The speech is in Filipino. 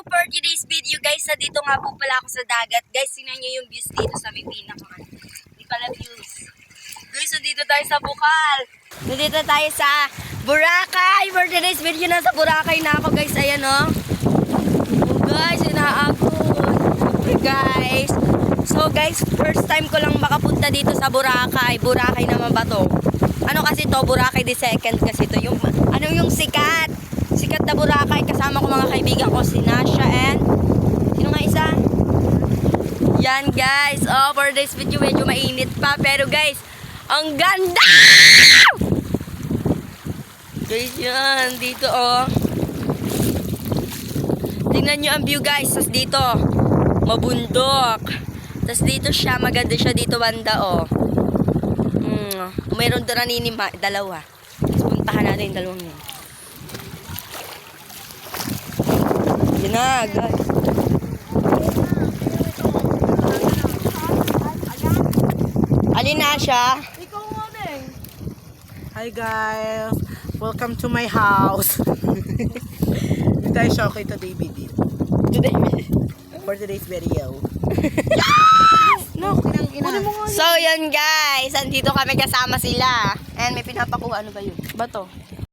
ko for today's video guys. Dito nga po pala ako sa dagat. Guys, tingnan nyo yung views dito sa may pinaka. Hindi pala views. Guys, dito tayo sa Bukal. Dito tayo sa Boracay. For today's video, nasa Boracay na ako guys. Ayan o. Guys, inaabot. Guys. So guys, first time ko lang makapunta dito sa Boracay. Boracay naman ba to? Ano kasi to? Boracay the second kasi to. Yung, ano yung sikat? Sikat na Boracay. Kasama ko mga kaibigan ko. Si Nasha and sino nga isa? Yan guys. Oh, for this video medyo mainit pa. Pero guys, ang ganda! Guys, yan. Dito oh. Tingnan nyo ang view guys. Tapos dito, mabundok. Tapos dito siya, maganda siya dito banda oh. Mayroon doon naninima, dalawa. Tapos puntahan natin yung dalawang yun. Yan na guys. Alin na siya? Ikaw nga eh. Hi guys, welcome to my house. Dito tayo siya okay today video. For today's video. No, So yun guys, andito kami kasama sila. And may pinapakuha, ano ba yun? Bato.